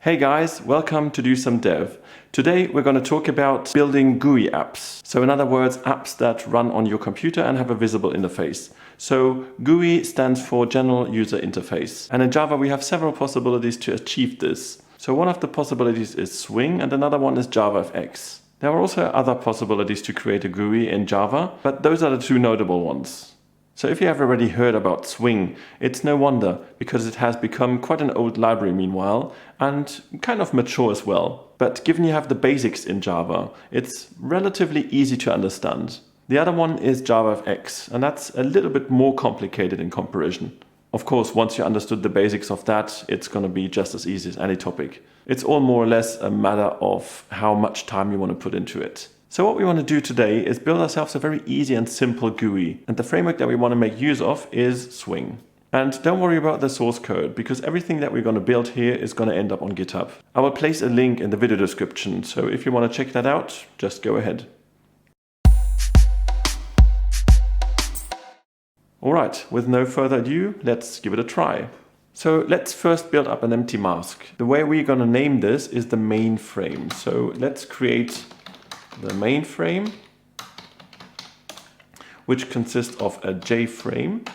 Hey guys, welcome to Do Some Dev. Today we're going to talk about building GUI apps. So in other words, apps that run on your computer and have a visible interface. So GUI stands for General User Interface. And in Java we have several possibilities to achieve this. So one of the possibilities is Swing and another one is JavaFX. There are also other possibilities to create a GUI in Java, but those are the two notable ones. So if you have already heard about Swing, it's no wonder, because it has become quite an old library meanwhile, and kind of mature as well. But given you have the basics in Java, it's relatively easy to understand. The other one is JavaFX, and that's a little bit more complicated in comparison. Of course, once you understood the basics of that, it's going to be just as easy as any topic. It's all more or less a matter of how much time you want to put into it. So what we want to do today is build ourselves a very easy and simple GUI. And the framework that we want to make use of is Swing. And don't worry about the source code, because everything that we're going to build here is going to end up on GitHub. I will place a link in the video description, so if you want to check that out, just go ahead. Alright, with no further ado, let's give it a try. So let's first build up an empty mask. The way we're going to name this is the main frame. So let's create the main frame, which consists of a JFrame,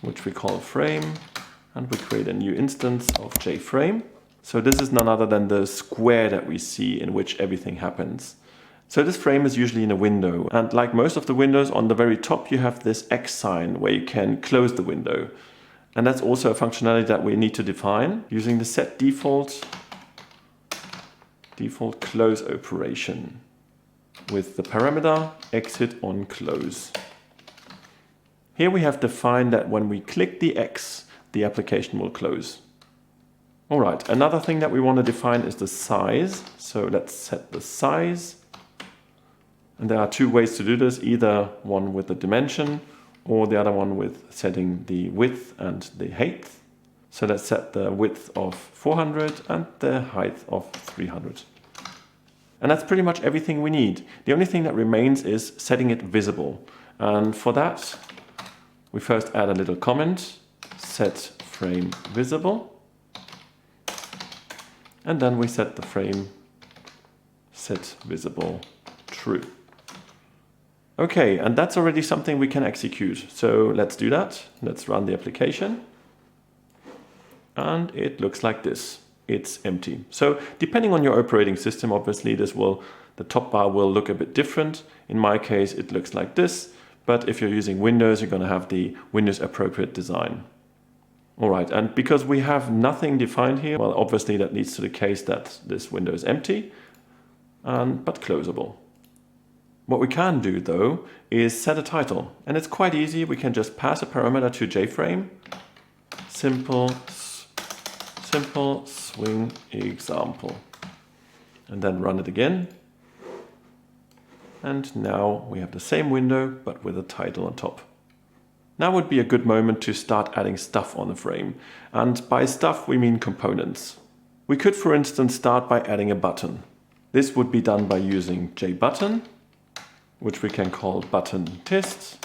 which we call frame, and we create a new instance of JFrame. So this is none other than the square that we see in which everything happens. So this frame is usually in a window, and like most of the windows, on the very top you have this X sign where you can close the window. And that's also a functionality that we need to define using the setDefault close operation with the parameter exit on close. Here we have defined that when we click the X, the application will close. All right, another thing that we want to define is the size. So let's set the size. And there are two ways to do this, either one with the dimension or the other one with setting the width and the height. So let's set the width of 400 and the height of 300. And that's pretty much everything we need. The only thing that remains is setting it visible. And for that, we first add a little comment, set frame visible. And then we set the frame set visible true. Okay, and that's already something we can execute. So let's do that. Let's run the application. And it looks like this. It's empty. So depending on your operating system, obviously the top bar will look a bit different. In my case, it looks like this. But if you're using Windows, you're going to have the Windows appropriate design. All right, and because we have nothing defined here, well, obviously that leads to the case that this window is empty, but closable. What we can do though is set a title, and it's quite easy. We can just pass a parameter to JFrame, simple Swing example, and then run it again. And now we have the same window, but with a title on top. Now would be a good moment to start adding stuff on the frame. And by stuff, we mean components. We could, for instance, start by adding a button. This would be done by using JButton, which we can call button test.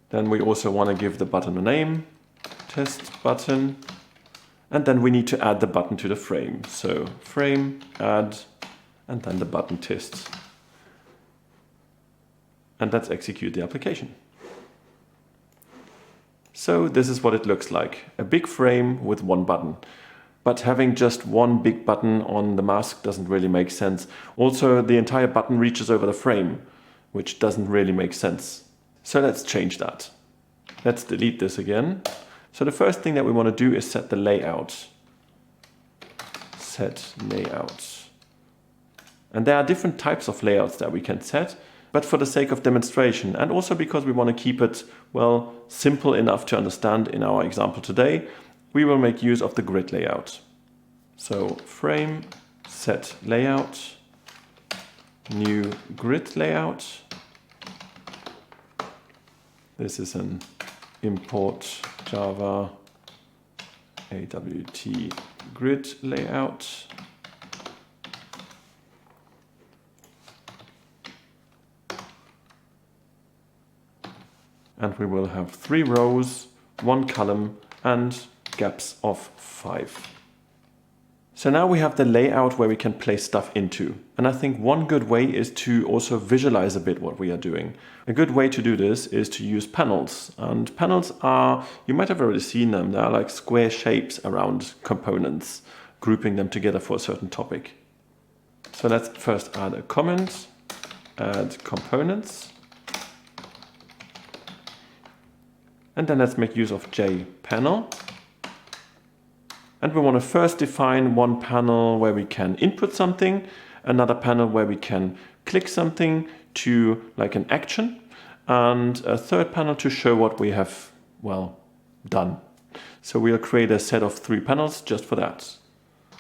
Then we also want to give the button a name, test button. And then we need to add the button to the frame. So frame, add, and then the button test. And let's execute the application. So this is what it looks like. A big frame with one button. But having just one big button on the mask doesn't really make sense. Also, the entire button reaches over the frame, which doesn't really make sense. So let's change that. Let's delete this again. So the first thing that we want to do is set the layout. Set layout. And there are different types of layouts that we can set, but for the sake of demonstration, and also because we want to keep it, well, simple enough to understand in our example today, we will make use of the grid layout. So frame, set layout, new grid layout. This is an import Java AWT grid layout. And we will have 3 rows, 1 column, and gaps of 5. So now we have the layout where we can place stuff into. And I think one good way is to also visualize a bit what we are doing. A good way to do this is to use panels. And panels are, you might have already seen them, they're like square shapes around components, grouping them together for a certain topic. So let's first add a comment, add components. And then let's make use of jPanel. And we want to first define one panel where we can input something, another panel where we can click something to like an action, and a third panel to show what we have, well, done. So we'll create a set of 3 panels just for that.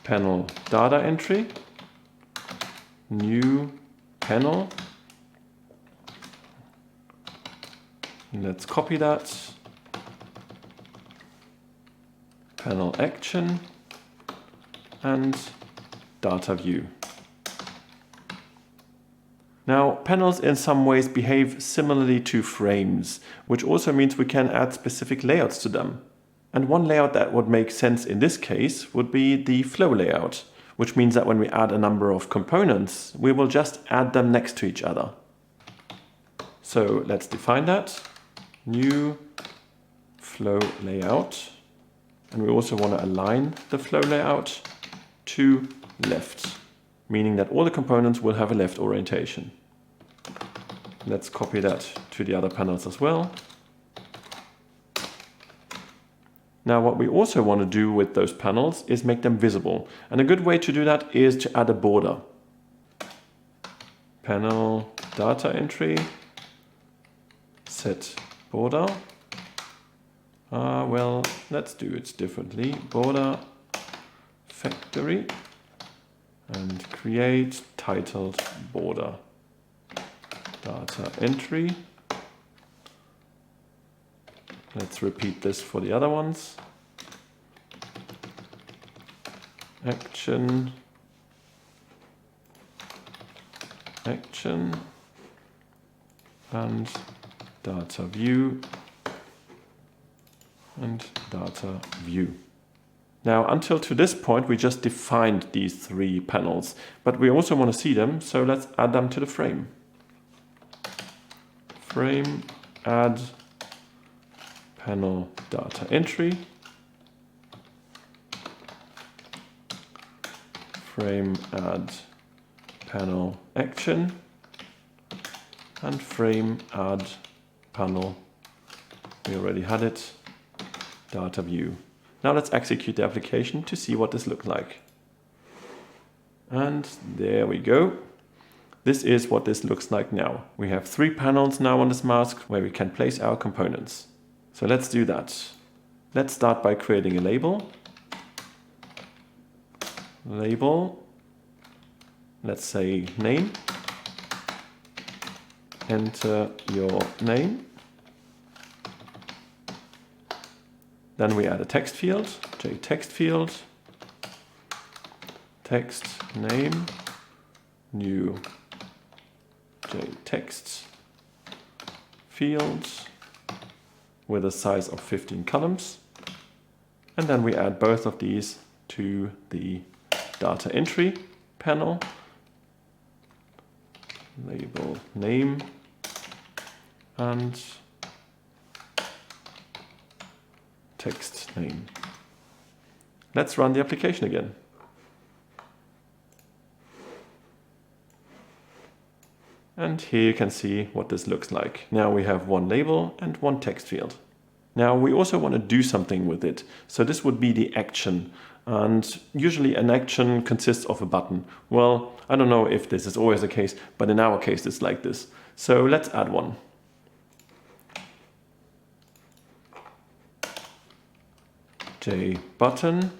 Panel data entry, new panel. Let's copy that. Panel action and data view. Now, panels in some ways behave similarly to frames, which also means we can add specific layouts to them. And one layout that would make sense in this case would be the flow layout, which means that when we add a number of components, we will just add them next to each other. So let's define that. New flow layout. And we also want to align the flow layout to left, meaning that all the components will have a left orientation. Let's copy that to the other panels as well. Now what we also want to do with those panels is make them visible. And a good way to do that is to add a border. Panel data entry, set border. Well, let's do it differently. Border factory and create titled border data entry. Let's repeat this for the other ones. Action, action, and data view. And data view. Now, until to this point, we just defined these 3 panels, but we also want to see them, so let's add them to the frame. Frame, add panel data entry. Frame, add panel action. And frame, add panel, we already had it, data view. Now let's execute the application to see what this looks like. And there we go. This is what this looks like now. We have 3 panels now on this mask where we can place our components. So let's do that. Let's start by creating a label. Label, let's say name. Enter your name. Then we add a text field, jText field, text name, new jText field with a size of 15 columns. And then we add both of these to the data entry panel. Label name and text name. Let's run the application again. And here you can see what this looks like. Now we have 1 label and 1 text field. Now we also want to do something with it. So this would be the action. And usually an action consists of a button. Well, I don't know if this is always the case, but in our case it's like this. So let's add one. jButton,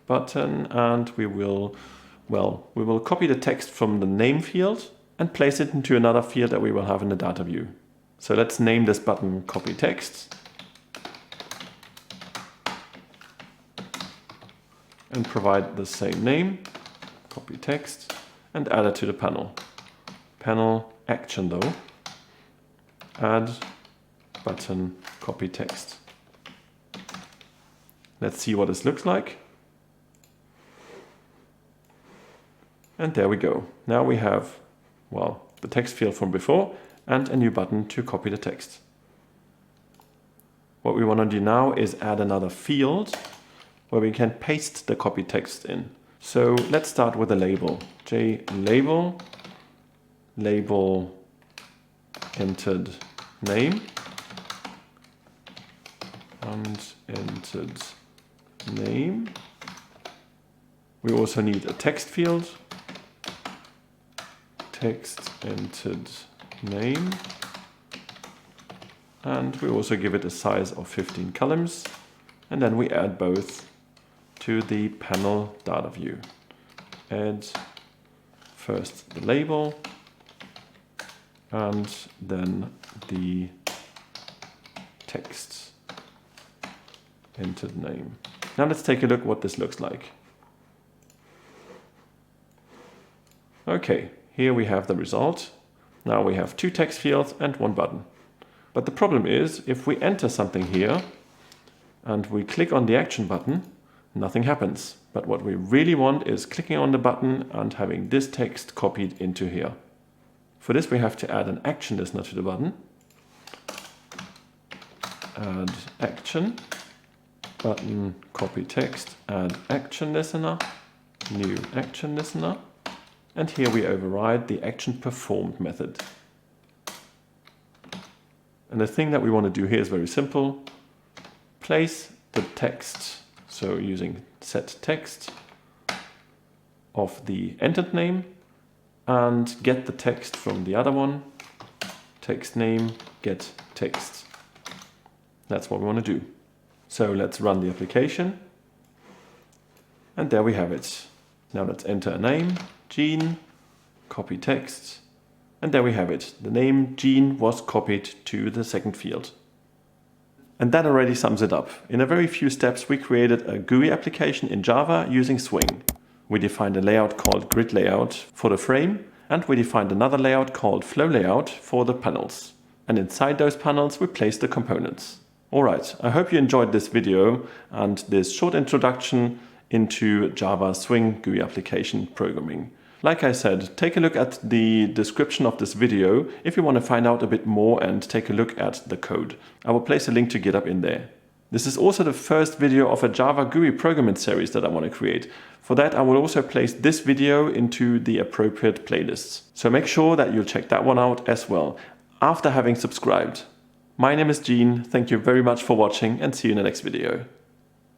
button, and we will copy the text from the name field and place it into another field that we will have in the data view. So let's name this button copy text and provide the same name, copy text, and add it to the panel. Panel action though, add button copy text. Let's see what this looks like. And there we go. Now we have, well, the text field from before and a new button to copy the text. What we want to do now is add another field where we can paste the copied text in. So let's start with a label. JLabel, label entered name, and entered name. We also need a text field. Text entered name. And we also give it a size of 15 columns. And then we add both to the panel data view. Add first the label and then the text entered name. Now let's take a look what this looks like. Okay, here we have the result. Now we have 2 text fields and 1 button. But the problem is, if we enter something here and we click on the action button, nothing happens. But what we really want is clicking on the button and having this text copied into here. For this we have to add an action listener to the button. Add action, button, copy text, add action listener, new action listener. And here we override the action performed method. And the thing that we want to do here is very simple. Place the text, so using set text of the entered name, and get the text from the other one, text name, get text. That's what we want to do. So let's run the application. And there we have it. Now let's enter a name, Gene, copy text. And there we have it. The name Gene was copied to the second field. And that already sums it up. In a very few steps, we created a GUI application in Java using Swing. We defined a layout called Grid Layout for the frame, and we defined another layout called Flow Layout for the panels. And inside those panels, we placed the components. Alright, I hope you enjoyed this video and this short introduction into Java Swing GUI application programming. Like I said, take a look at the description of this video if you want to find out a bit more and take a look at the code. I will place a link to GitHub in there. This is also the first video of a Java GUI programming series that I want to create. For that, I will also place this video into the appropriate playlists. So make sure that you'll check that one out as well, after having subscribed. My name is Gene, thank you very much for watching and see you in the next video.